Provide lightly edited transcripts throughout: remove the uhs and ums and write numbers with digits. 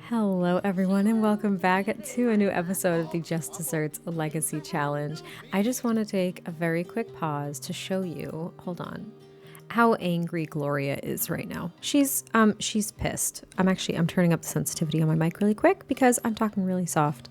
Hello, everyone, and welcome back to a new episode of the Just Desserts Legacy Challenge. I just want to take a very quick pause to show you, hold on, how angry Gloria is right now. She's pissed. I'm turning up the sensitivity on my mic really quick because I'm talking really soft.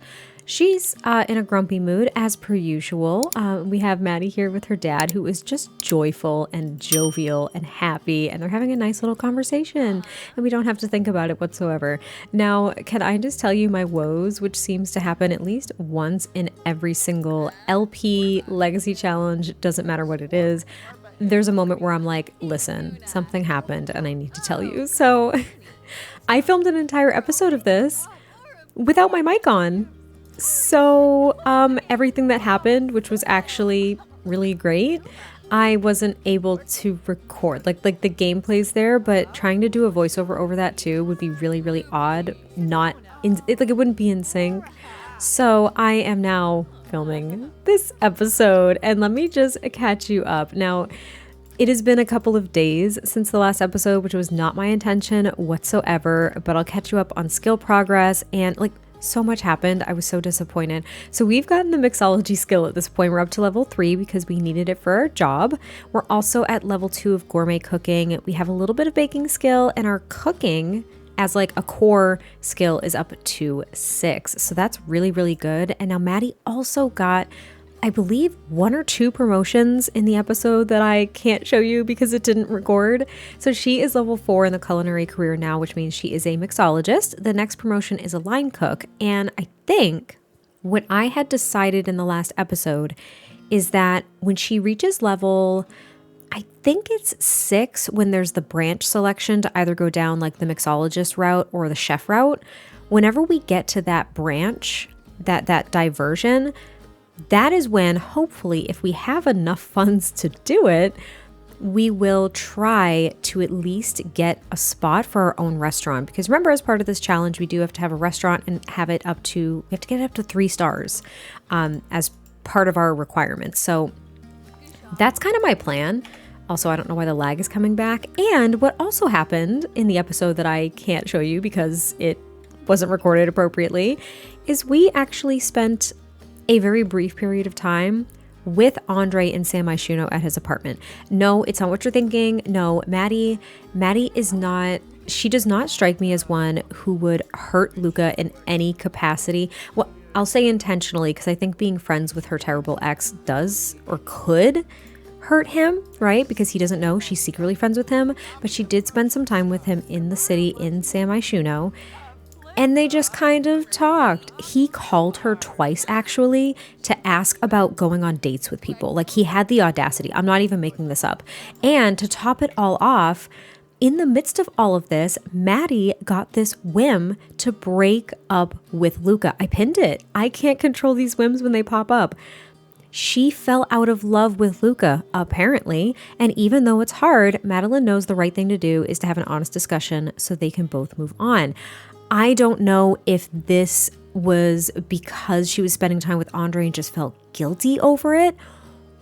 She's in a grumpy mood as per usual. We have Maddie here with her dad, who is just joyful and jovial and happy, and they're having a nice little conversation, and we don't have to think about it whatsoever. Now, can I just tell you my woes, which seems to happen at least once in every single LP Legacy Challenge, doesn't matter what it is. There's a moment where I'm like, listen, something happened and I need to tell you. So I filmed an entire episode of this without my mic on. So everything that happened, which was actually really great, I wasn't able to record. Like the gameplay's there, but trying to do a voiceover over that too would be really, really odd. It wouldn't be in sync. So I am now filming this episode, and let me just catch you up. Now, it has been a couple of days since the last episode, which was not my intention whatsoever, but I'll catch you up on skill progress, and so much happened. I was so disappointed. So we've gotten the mixology skill at this point. We're up to level 3 because we needed it for our job. We're also at level 2 of gourmet cooking. We have a little bit of baking skill, and our cooking as a core skill is up to 6. So that's really, really good. And now Maddie also got, I believe, 1 or 2 promotions in the episode that I can't show you because it didn't record. So she is level 4 in the culinary career now, which means she is a mixologist. The next promotion is a line cook. And I think what I had decided in the last episode is that when she reaches level, I think it's 6, when there's the branch selection to either go down the mixologist route or the chef route. Whenever we get to that branch, that diversion, that is when, hopefully, if we have enough funds to do it, we will try to at least get a spot for our own restaurant. Because remember, as part of this challenge, we do have to have a restaurant and we have to get it up to 3 stars as part of our requirements. So that's kind of my plan. Also, I don't know why the lag is coming back. And what also happened in the episode that I can't show you because it wasn't recorded appropriately is we actually spent a very brief period of time with Andre and Sam Ishuno at his apartment. No, it's not what you're thinking. No, Maddie is not, she does not strike me as one who would hurt Luca in any capacity. Well, I'll say intentionally, because I think being friends with her terrible ex does or could hurt him, right? Because he doesn't know she's secretly friends with him, but she did spend some time with him in the city in Sam Ishuno. And they just kind of talked. He called her twice, actually, to ask about going on dates with people. He had the audacity. I'm not even making this up. And to top it all off, in the midst of all of this, Maddie got this whim to break up with Luca. I pinned it. I can't control these whims when they pop up. She fell out of love with Luca, apparently, and even though it's hard, Madeline knows the right thing to do is to have an honest discussion so they can both move on. I don't know if this was because she was spending time with Andre and just felt guilty over it,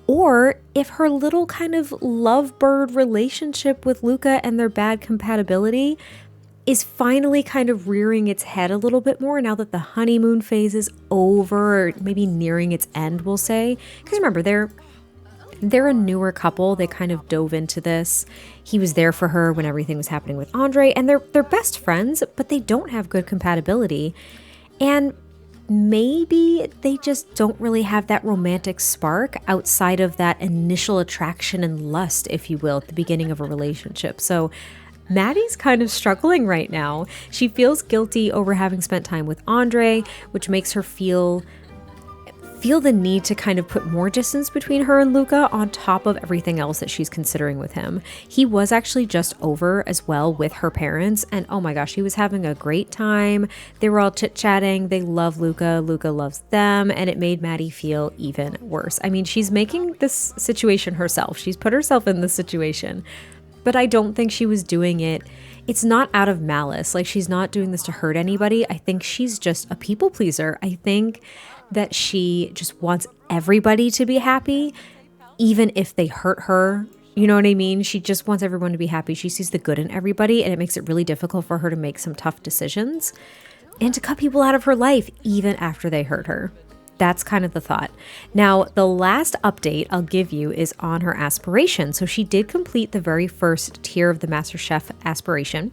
or if her little kind of lovebird relationship with Luca and their bad compatibility is finally kind of rearing its head a little bit more now that the honeymoon phase is over, or maybe nearing its end, we'll say. Because remember, they're a newer couple. They kind of dove into this. He was there for her when everything was happening with Andre, and they're best friends, but they don't have good compatibility. And maybe they just don't really have that romantic spark outside of that initial attraction and lust, if you will, at the beginning of a relationship. So Maddie's kind of struggling right now. She feels guilty over having spent time with Andre, which makes her feel the need to kind of put more distance between her and Luca on top of everything else that she's considering with him. He was actually just over as well with her parents, and oh my gosh, he was having a great time. They were all chit-chatting. They love Luca. Luca loves them, and it made Maddie feel even worse. I mean, she's making this situation herself. She's put herself in this situation, but I don't think she was doing it. It's not out of malice. She's not doing this to hurt anybody. I think she's just a people pleaser. I think that she just wants everybody to be happy, even if they hurt her. You know what I mean? She just wants everyone to be happy. She sees the good in everybody, and it makes it really difficult for her to make some tough decisions. and to cut people out of her life even after they hurt her. That's kind of the thought. Now, the last update I'll give you is on her aspiration. So she did complete the very first tier of the MasterChef aspiration,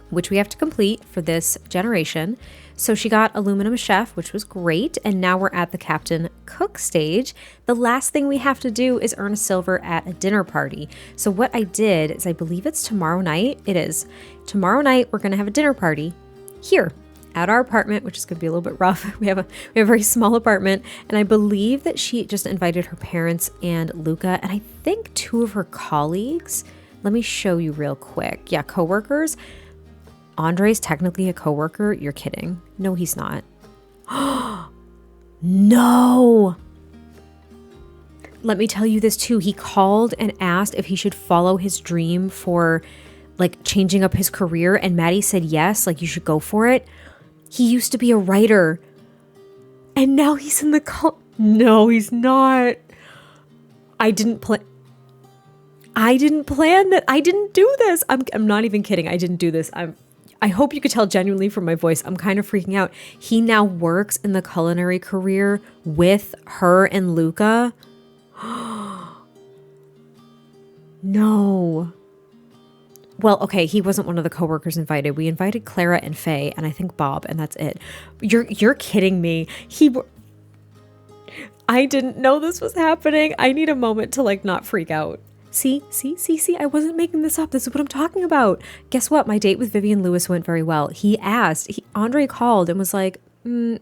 which we have to complete for this generation. So she got aluminum chef, which was great. And now we're at the captain cook stage. The last thing we have to do is earn a silver at a dinner party. So what I did is, I believe it's tomorrow night. It is. Tomorrow night, we're going to have a dinner party here at our apartment, which is going to be a little bit rough. We have a very small apartment. And I believe that she just invited her parents and Luca, and I think 2 of her colleagues. Let me show you real quick. Yeah, coworkers. Andre's technically a coworker. You're kidding. No, he's not. No. Let me tell you this too. He called and asked if he should follow his dream for like changing up his career. And Maddie said, yes, like you should go for it. He used to be a writer. And now he's in the No, he's not. I didn't plan that. I didn't do this. I'm not even kidding. I didn't do this. I hope you could tell genuinely from my voice, I'm kind of freaking out. He now works in the culinary career with her and Luca. No. Well, okay, he wasn't one of the coworkers invited. We invited Clara and Faye, and I think Bob, and that's it. You're kidding me. I didn't know this was happening. I need a moment to like not freak out. See, I wasn't making this up. This is what I'm talking about. Guess what? My date with Vivian Lewis went very well. Andre called and was like,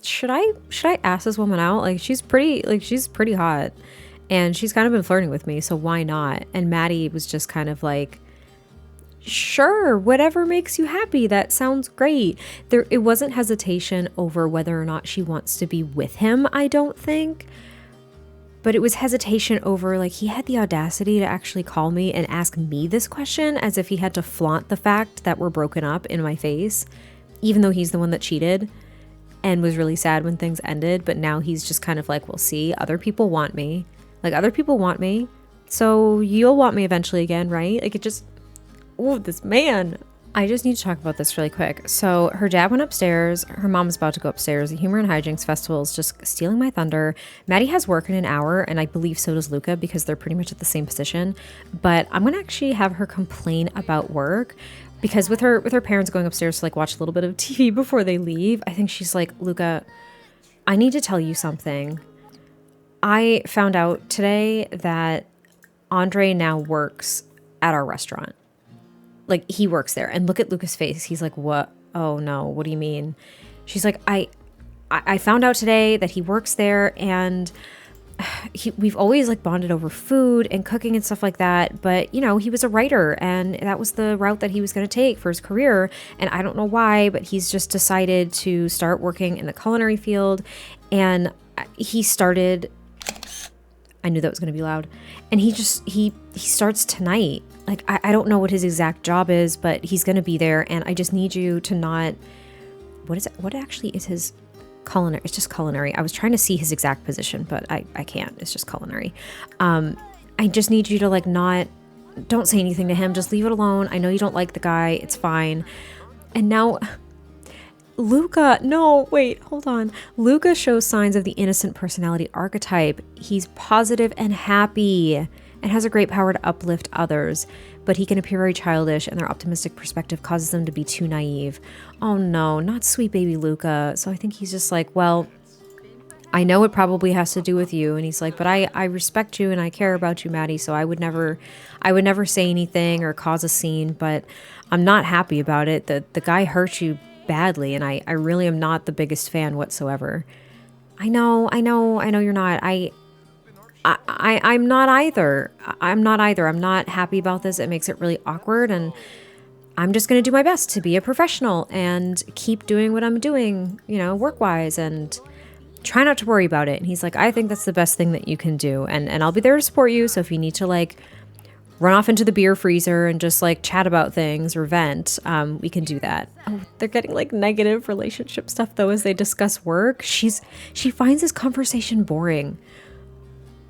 should I ask this woman out? Like, she's pretty hot, and she's kind of been flirting with me, so why not? And Maddie was just kind of like, sure, whatever makes you happy. That sounds great. It wasn't hesitation over whether or not she wants to be with him, I don't think. But it was hesitation over, like, he had the audacity to actually call me and ask me this question as if he had to flaunt the fact that we're broken up in my face, even though he's the one that cheated and was really sad when things ended. But now he's just kind of like, well, see, other people want me. Like, other people want me. So you'll want me eventually again, right? Like, it just, oh, this man. I just need to talk about this really quick. So her dad went upstairs. Her mom was about to go upstairs. The Humor and Hijinks Festival is just stealing my thunder. Maddie has work in an hour, and I believe so does Luca because they're pretty much at the same position. But I'm going to actually have her complain about work because with her parents going upstairs to like watch a little bit of TV before they leave, I think she's like, Luca, I need to tell you something. I found out today that Andre now works at our restaurant. Like, he works there. And look at Luca's face. He's like, what? Oh no, what do you mean? She's like, I found out today that he works there, and we've always like bonded over food and cooking and stuff like that. But, you know, he was a writer, and that was the route that he was going to take for his career. And I don't know why, but he's just decided to start working in the culinary field. And he started, I knew that was going to be loud. And he starts tonight. Like, I don't know what his exact job is, but he's going to be there. And I just need you to not, what is it? What actually is his culinary? It's just culinary. I was trying to see his exact position, but I can't. It's just culinary. I just need you to like don't say anything to him. Just leave it alone. I know you don't like the guy. It's fine. And now Luca, no, wait, hold on. Luca shows signs of the innocent personality archetype. He's positive and happy and has a great power to uplift others, but he can appear very childish, and their optimistic perspective causes them to be too naive. Oh no, not sweet baby Luca. So I think he's just like, well, I know it probably has to do with you. And he's like, but I respect you and I care about you, Maddie. So I would never say anything or cause a scene, but I'm not happy about it. The guy hurt you badly, and I really am not the biggest fan whatsoever. I know you're not. I'm not either. I'm not happy about this. It makes it really awkward, and I'm just going to do my best to be a professional and keep doing what I'm doing, you know, work-wise, and try not to worry about it. And he's like, I think that's the best thing that you can do, and I'll be there to support you. So if you need to like run off into the beer freezer and just like chat about things or vent, we can do that. Oh, they're getting like negative relationship stuff though as they discuss work. She finds this conversation boring.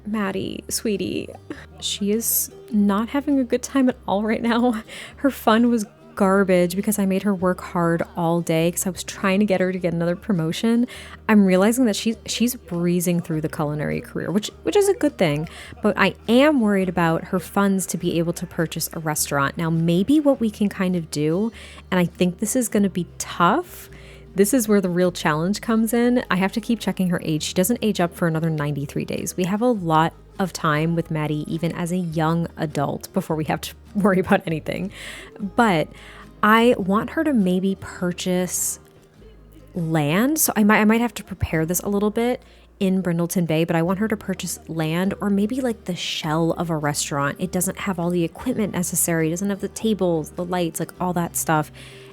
Maddie, sweetie, she is not having a good time at all right now. Her fun was garbage because I made her work hard all day because I was trying to get her to get another promotion. I'm realizing that she's breezing through the culinary career, which is a good thing. But I am worried about her funds to be able to purchase a restaurant. Now, maybe what we can kind of do, and I think this is going to be tough. This is where the real challenge comes in. I have to keep checking her age. She doesn't age up for another 93 days. We have a lot of time with Maddie, even as a young adult, before we have to worry about anything. But I want her to maybe purchase land. So I might have to prepare this a little bit in Brindleton Bay, but I want her to purchase land or maybe like the shell of a restaurant. It doesn't have all the equipment necessary. It doesn't have the tables, the lights, like all that stuff.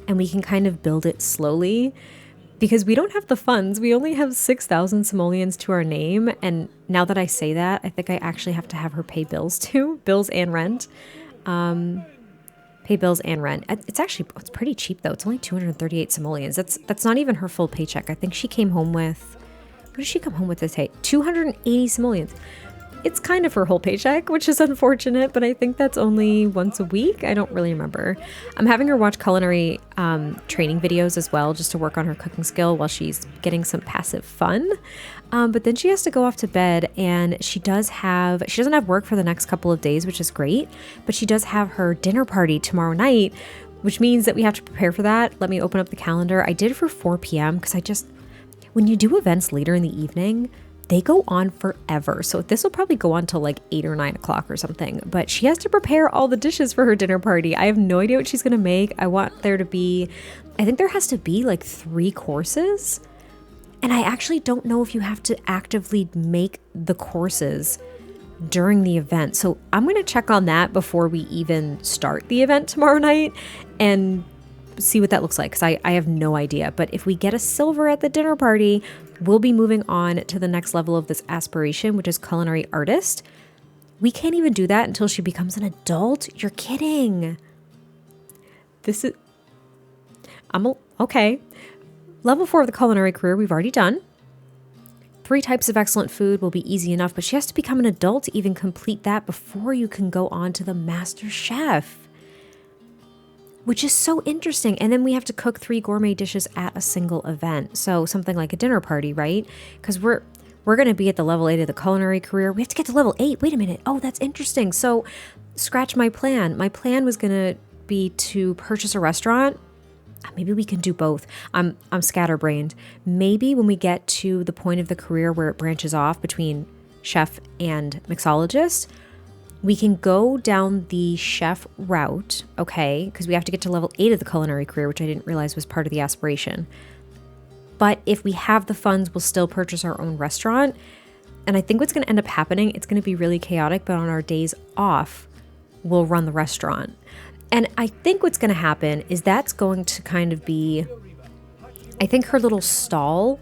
And we can kind of build it slowly because we don't have the funds. We only have 6,000 simoleons to our name. And now that I say that, I think I actually have to have her pay bills too, bills and rent. Pay bills and rent. It's pretty cheap though. It's only 238 simoleons. That's not even her full paycheck. I think she came home with, what did she come home with today? 280 simoleons. It's kind of her whole paycheck, which is unfortunate, but I think that's only once a week. I don't really remember. I'm having her watch culinary training videos as well, just to work on her cooking skill while she's getting some passive fun. But then she has to go off to bed, and she doesn't have work for the next couple of days, which is great, but she does have her dinner party tomorrow night, which means that we have to prepare for that. Let me open up the calendar. I did it for 4 p.m. because when you do events later in the evening, they go on forever. So this will probably go on till like 8 or 9 o'clock or something. But she has to prepare all the dishes for her dinner party. I have no idea what she's going to make. I think there has to be like 3 courses. And I actually don't know if you have to actively make the courses during the event. So I'm going to check on that before we even start the event tomorrow night and see what that looks like, because I have no idea. But if we get a silver at the dinner party, we'll be moving on to the next level of this aspiration, which is culinary artist. We can't even do that until she becomes an adult. You're kidding. Okay. Level 4 of the culinary career we've already done. 3 types of excellent food will be easy enough, but she has to become an adult to even complete that before you can go on to the master chef, which is so interesting. And then we have to cook 3 gourmet dishes at a single event. So something like a dinner party, right? Because we're going to be at the level 8 of the culinary career. We have to get to level 8. Wait a minute. Oh, that's interesting. So scratch my plan. My plan was going to be to purchase a restaurant. Maybe we can do both. I'm scatterbrained. Maybe when we get to the point of the career where it branches off between chef and mixologist, we can go down the chef route, okay? Because we have to get to level 8 of the culinary career, which I didn't realize was part of the aspiration. But if we have the funds, we'll still purchase our own restaurant. And I think what's going to end up happening, it's going to be really chaotic, but on our days off, we'll run the restaurant. And I think what's going to happen is that's going to kind of be, I think her little stall,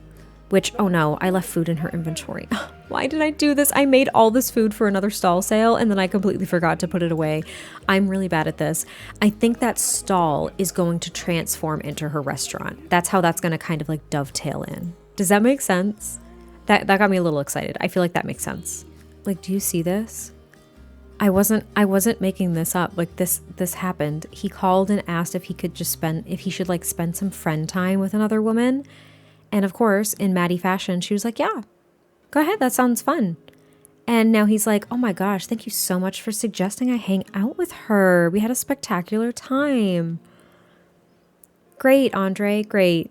which, oh no, I left food in her inventory. Why did I do this? I made all this food for another stall sale and then I completely forgot to put it away. I'm really bad at this. I think that stall is going to transform into her restaurant. That's how that's going to kind of like dovetail in. Does that make sense? That got me a little excited. I feel like that makes sense. Like, do you see this? I wasn't making this up. Like this happened. He called and asked if he should like spend some friend time with another woman. And of course, in Maddie fashion, she was like, yeah, go ahead. That sounds fun. And now he's like, oh my gosh, thank you so much for suggesting I hang out with her. We had a spectacular time. Great, Andre. Great.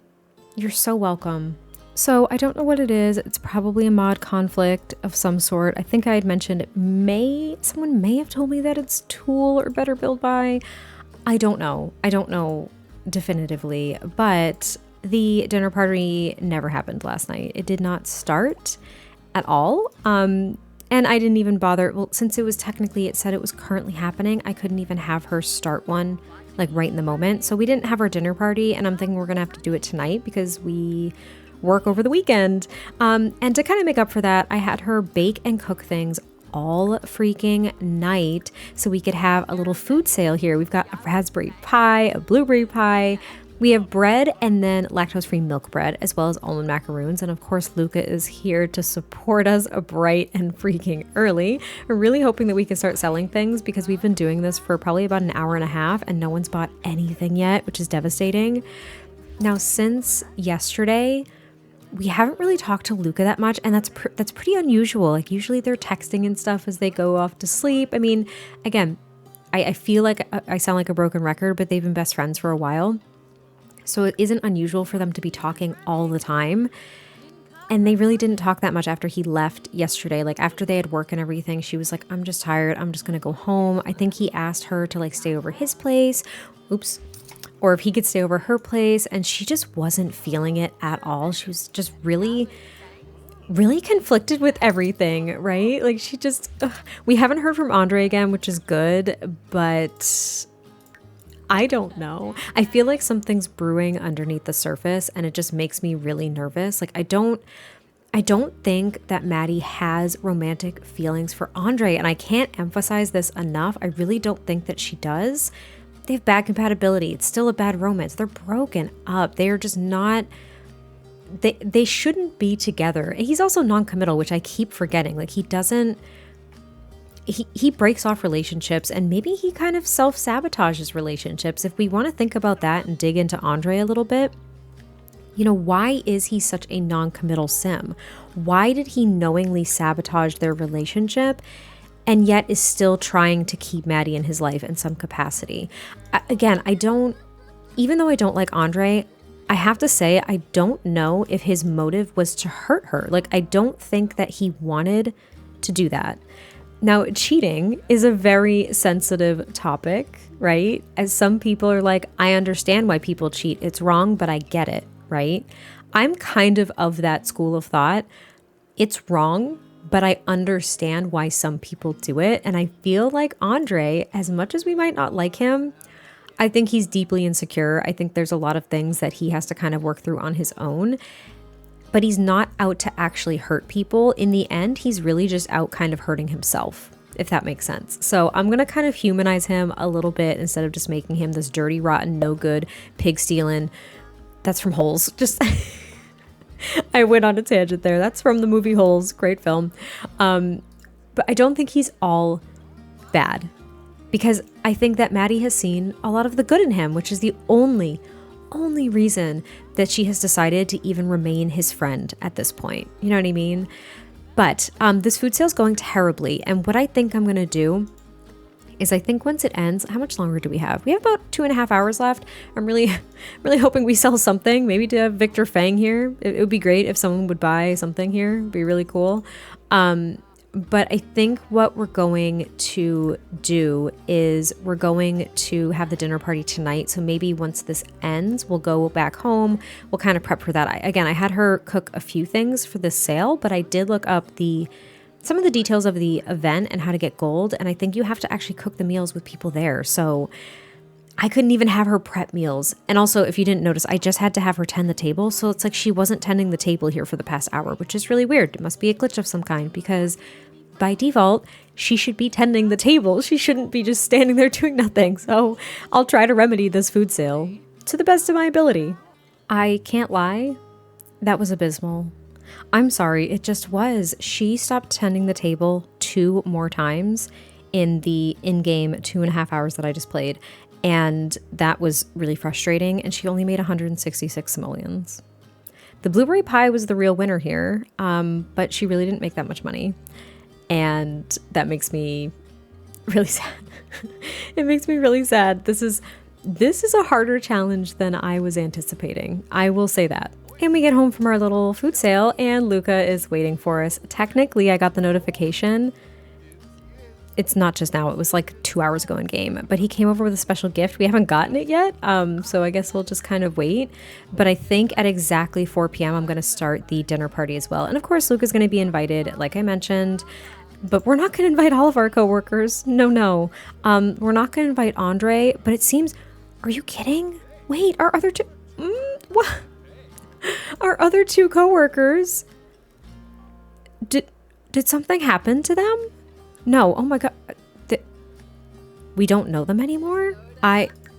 You're so welcome. So I don't know what it is. It's probably a mod conflict of some sort. I think I had mentioned someone may have told me that it's Tool or Better Build By. I don't know. I don't know definitively, but the dinner party never happened last night. It did not start at all. And I didn't even bother. Well, since it said it was currently happening, I couldn't even have her start one like right in the moment. So we didn't have our dinner party, and I'm thinking we're going to have to do it tonight because we work over the weekend. And to kind of make up for that, I had her bake and cook things all freaking night so we could have a little food sale here. We've got a raspberry pie, a blueberry pie, We have bread and then lactose-free milk bread, as well as almond macaroons. And of course, Luca is here to support us bright and freaking early. We're really hoping that we can start selling things because we've been doing this for probably about an hour and a half and no one's bought anything yet, which is devastating. Now, since yesterday, we haven't really talked to Luca that much, and that's pretty unusual. Like, usually they're texting and stuff as they go off to sleep. I mean, again, I feel like I sound like a broken record, but they've been best friends for a while. So it isn't unusual for them to be talking all the time. And they really didn't talk that much after he left yesterday. Like, after they had work and everything, she was like, I'm just tired. I'm just going to go home. I think he asked her to like stay over his place. Oops. Or if he could stay over her place. And she just wasn't feeling it at all. She was just really conflicted with everything, right? Like, she just, we haven't heard from Andre again, which is good, but I don't know. I feel like something's brewing underneath the surface and it just makes me really nervous. Like, I don't think that Maddie has romantic feelings for Andre, and I can't emphasize this enough. I really don't think that she does. They have bad compatibility. It's still a bad romance. They're broken up. They are just not, they shouldn't be together. And he's also non-committal, which I keep forgetting. Like, he breaks off relationships, and maybe he kind of self-sabotages relationships. If we want to think about that and dig into Andre a little bit, you know, why is he such a non-committal sim? Why did he knowingly sabotage their relationship and yet is still trying to keep Maddie in his life in some capacity? Again, even though I don't like Andre, I have to say, I don't know if his motive was to hurt her. Like, I don't think that he wanted to do that. Now, cheating is a very sensitive topic, right? As some people are like, I understand why people cheat. It's wrong, but I get it, right? I'm kind of that school of thought. It's wrong, but I understand why some people do it. And I feel like Andre, as much as we might not like him, I think he's deeply insecure. I think there's a lot of things that he has to kind of work through on his own. But he's not out to actually hurt people. In the end, he's really just out kind of hurting himself, if that makes sense. So I'm going to kind of humanize him a little bit instead of just making him this dirty, rotten, no good, pig stealing. That's from Holes. Just, I went on a tangent there. That's from the movie Holes. Great film. But I don't think he's all bad, because I think that Maddie has seen a lot of the good in him, which is the only reason that she has decided to even remain his friend at this point. You know what I mean? But this food sale is going terribly. And what I think I'm going to do is, I think once it ends, how much longer do we have? We have about 2.5 hours left. I'm really hoping we sell something. Maybe to have Victor Fang here. It would be great if someone would buy something here. It'd be really cool. But I think what we're going to do is we're going to have the dinner party tonight. So maybe once this ends, we'll go back home. We'll kind of prep for that. I had her cook a few things for this sale, but I did look up some of the details of the event and how to get gold. And I think you have to actually cook the meals with people there. So I couldn't even have her prep meals. And also, if you didn't notice, I just had to have her tend the table. So it's like she wasn't tending the table here for the past hour, which is really weird. It must be a glitch of some kind, because by default, she should be tending the table. She shouldn't be just standing there doing nothing. So I'll try to remedy this food sale to the best of my ability. I can't lie, that was abysmal. I'm sorry, it just was. She stopped tending the table 2 more times in the in-game 2.5 hours that I just played. And that was really frustrating. And she only made 166 simoleons. The blueberry pie was the real winner here, but she really didn't make that much money. And that makes me really sad. It makes me really sad. This is a harder challenge than I was anticipating. I will say that. And we get home from our little food sale and Luca is waiting for us. Technically, I got the notification. It's not just now. It was like 2 hours ago in game, but he came over with a special gift. We haven't gotten it yet. So I guess we'll just kind of wait. But I think at exactly 4 p.m., I'm going to start the dinner party as well. And of course, Luca's going to be invited, like I mentioned. But we're not going to invite all of our coworkers. No. We're not going to invite Andre, but it seems... Are you kidding? Wait, our other two... What? Our other 2 coworkers... Did something happen to them? No. Oh my God. We don't know them anymore?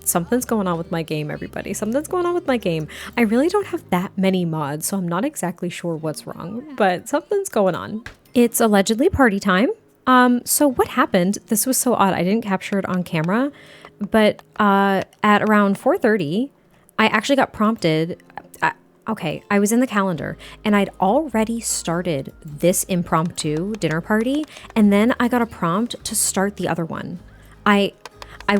Something's going on with my game, everybody. Something's going on with my game. I really don't have that many mods, so I'm not exactly sure what's wrong, but something's going on. It's allegedly party time. So what happened? This was so odd. I didn't capture it on camera, but at around 4:30, I actually got prompted. Okay, I was in the calendar and I'd already started this impromptu dinner party, and then I got a prompt to start the other one. I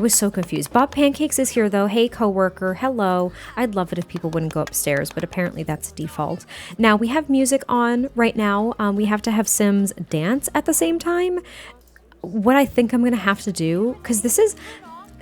was so confused. Bob Pancakes is here though. Hey coworker, hello. I'd love it if people wouldn't go upstairs, but apparently that's default. Now we have music on right now. We have to have Sims dance at the same time. What I think I'm gonna have to do, because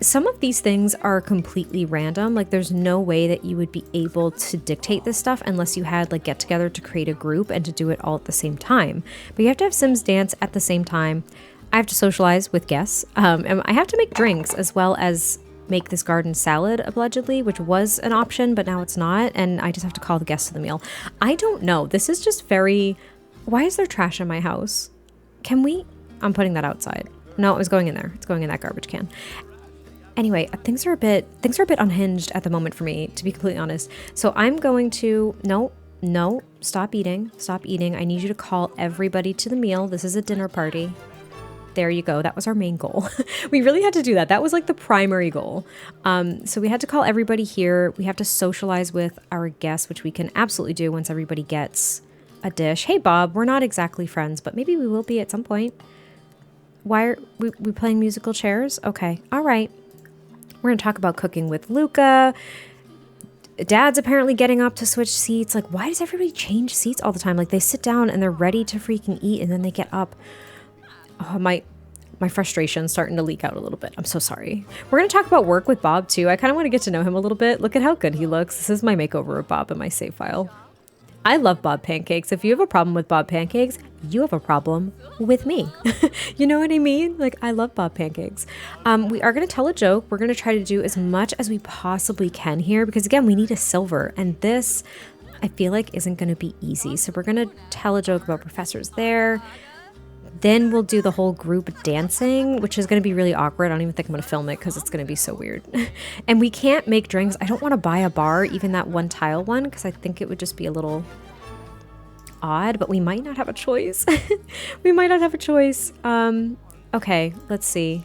some of these things are completely random. Like there's no way that you would be able to dictate this stuff unless you had like get together to create a group and to do it all at the same time. But you have to have Sims dance at the same time. I have to socialize with guests. And I have to make drinks as well as make this garden salad, allegedly, which was an option, but now it's not. And I just have to call the guests to the meal. I don't know. This is just very... Why is there trash in my house? Can we... I'm putting that outside. No, it was going in there. It's going in that garbage can. Anyway, things are a bit unhinged at the moment for me, to be completely honest. So I'm going to... No, stop eating. Stop eating. I need you to call everybody to the meal. This is a dinner party. There you go. That was our main goal. We really had to do that. That was like the primary goal. So we had to call everybody here. We have to socialize with our guests, which we can absolutely do once everybody gets a dish. Hey, Bob, we're not exactly friends, but maybe we will be at some point. Why are we playing musical chairs? Okay. All right. We're going to talk about cooking with Luca. Dad's apparently getting up to switch seats. Like, why does everybody change seats all the time? Like, they sit down and they're ready to freaking eat, and then they get up. Oh, my frustration's starting to leak out a little bit. I'm so sorry. We're going to talk about work with Bob, too. I kind of want to get to know him a little bit. Look at how good he looks. This is my makeover of Bob in my save file. I love Bob Pancakes. If you have a problem with Bob Pancakes, you have a problem with me. You know what I mean? Like, I love Bob Pancakes. We are going to tell a joke. We're going to try to do as much as we possibly can here because, again, we need a silver. And this, I feel like, isn't going to be easy. So we're going to tell a joke about professors there. Then we'll do the whole group dancing, which is going to be really awkward. I don't even think I'm going to film it because it's going to be so weird. And we can't make drinks. I don't want to buy a bar, even that one tile one, because I think it would just be a little odd, but we might not have a choice. We might not have a choice. Okay, let's see.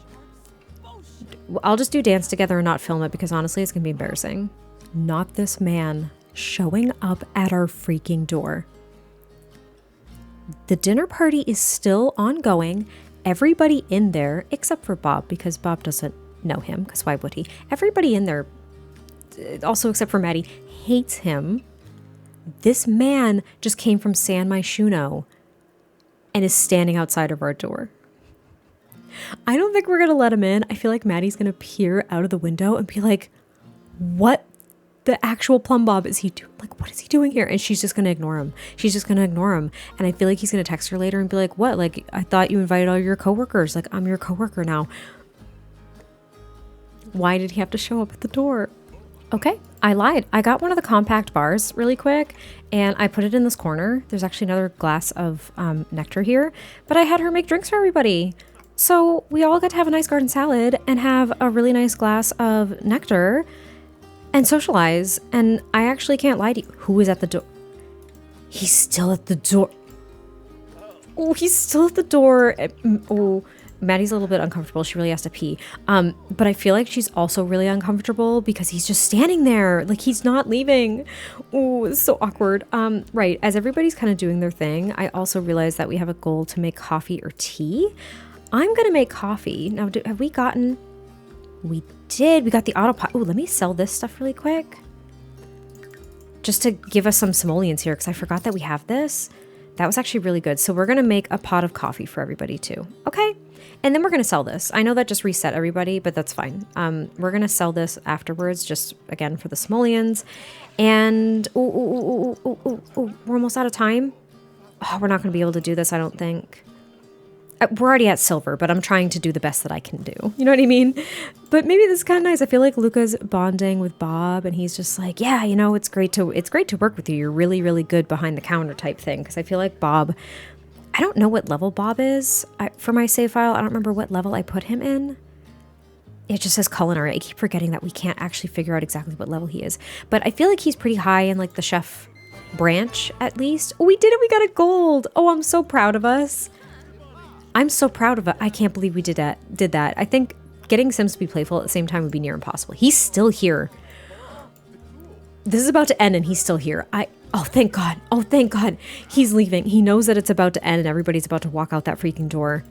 I'll just do dance together and not film it because honestly, it's going to be embarrassing. Not this man showing up at our freaking door. The dinner party is still ongoing. Everybody in there, except for Bob, because Bob doesn't know him, because why would he? Everybody in there, also except for Maddie, hates him. This man just came from San Myshuno and is standing outside of our door. I don't think we're going to let him in. I feel like Maddie's going to peer out of the window and be like, what the actual plumb bob is he doing? Like, what is he doing here? And she's just going to ignore him. She's just going to ignore him. And I feel like he's going to text her later and be like, what? Like, I thought you invited all your coworkers. Like, I'm your coworker now. Why did he have to show up at the door? Okay, I lied. I got one of the compact bars really quick and I put it in this corner. There's actually another glass of nectar here, but I had her make drinks for everybody. So we all got to have a nice garden salad and have a really nice glass of nectar and socialize. And I actually can't lie to you. Who is at the door? He's still at the door. Oh, he's still at the door. Oh, Maddie's a little bit uncomfortable. She really has to pee. But I feel like she's also really uncomfortable because he's just standing there. Like, he's not leaving. Oh, it's so awkward. Right. As everybody's kind of doing their thing, I also realized that we have a goal to make coffee or tea. I'm going to make coffee. Now, have we gotten... We did. We got the auto pot. Oh, let me sell this stuff really quick. Just to give us some simoleons here because I forgot that we have this. That was actually really good. So we're going to make a pot of coffee for everybody too. Okay. And then we're going to sell this. I know that just reset everybody, but that's fine. We're going to sell this afterwards, just again for the simoleons. And we're almost out of time. Oh, we're not going to be able to do this, I don't think. We're already at silver, but I'm trying to do the best that I can do. You know what I mean? But maybe this is kind of nice. I feel like Luca's bonding with Bob and he's just like, yeah, you know, it's great to work with you. You're really, really good behind the counter type thing. Because I feel like Bob, I don't know what level Bob is for my save file. I don't remember what level I put him in. It just says culinary. I keep forgetting that we can't actually figure out exactly what level he is. But I feel like he's pretty high in like the chef branch at least. Oh, we did it. We got a gold. Oh, I'm so proud of us. I'm so proud of it. I can't believe we did that. I think getting Sims to be playful at the same time would be near impossible. He's still here. This is about to end and he's still here. Oh, thank God. Oh, thank God. He's leaving. He knows that it's about to end and everybody's about to walk out that freaking door.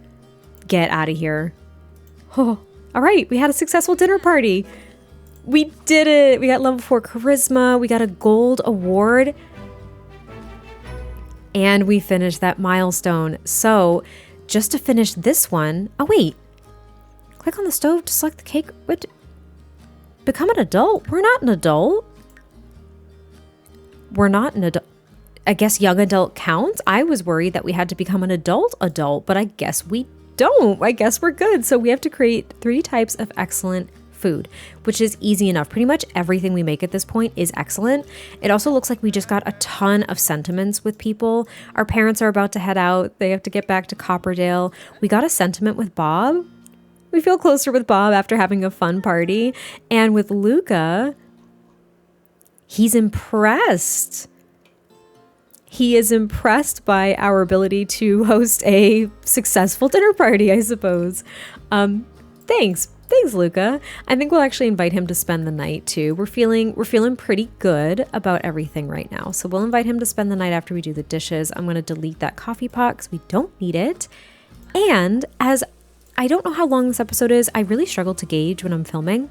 Get out of here. Oh, all right. We had a successful dinner party. We did it. We got level 4 charisma. We got a gold award. And we finished that milestone. So just to finish this one. Oh, wait. Click on the stove to select the cake. What? Become an adult? We're not an adult. We're not an adult. I guess young adult counts. I was worried that we had to become an adult, but I guess we don't. I guess we're good. So we have to create 3 types of excellent food, which is easy enough. Pretty much everything we make at this point is excellent. It also looks like we just got a ton of sentiments with people. Our parents are about to head out. They have to get back to Copperdale. We got a sentiment with Bob. We feel closer with Bob after having a fun party. And with Luca, he's impressed. He is impressed by our ability to host a successful dinner party, I suppose. Thanks, Luca. I think we'll actually invite him to spend the night too. We're feeling pretty good about everything right now. So we'll invite him to spend the night after we do the dishes. I'm going to delete that coffee pot because we don't need it. And as I don't know how long this episode is, I really struggle to gauge when I'm filming.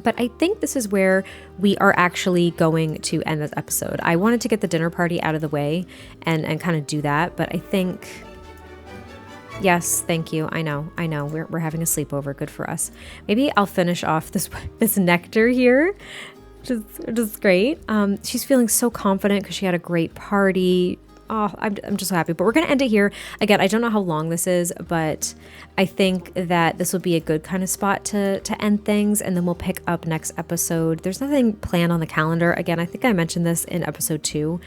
But I think this is where we are actually going to end this episode. I wanted to get the dinner party out of the way and kind of do that. But I think, yes, thank you. I know. We're having a sleepover. Good for us. Maybe I'll finish off this nectar here, which is great. She's feeling so confident because she had a great party. Oh, I'm just so happy. But we're going to end it here. Again, I don't know how long this is, but I think that this will be a good kind of spot to end things. And then we'll pick up next episode. There's nothing planned on the calendar. Again, I think I mentioned this in episode 2.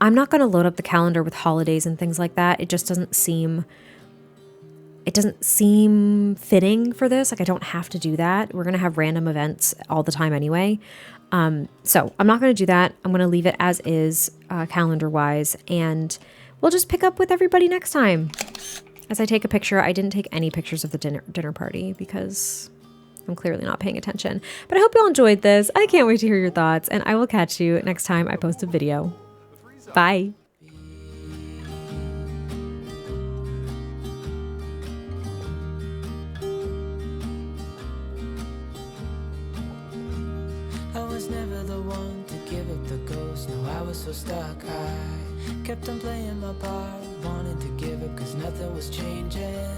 I'm not going to load up the calendar with holidays and things like that. It just doesn't seem fitting for this. Like, I don't have to do that. We're going to have random events all the time anyway. So I'm not going to do that. I'm going to leave it as is, calendar wise, and we'll just pick up with everybody next time. As I take a picture, I didn't take any pictures of the dinner party because I'm clearly not paying attention, but I hope y'all enjoyed this. I can't wait to hear your thoughts, and I will catch you next time I post a video. Bye. So stuck, I kept on playing my part, wanted to give up cause nothing was changing,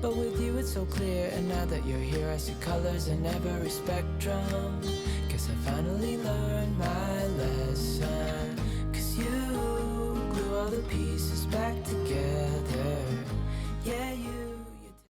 but with you it's so clear, and now that you're here I see colors in every spectrum. Guess I finally learned my lesson, cause you glue all the pieces back together.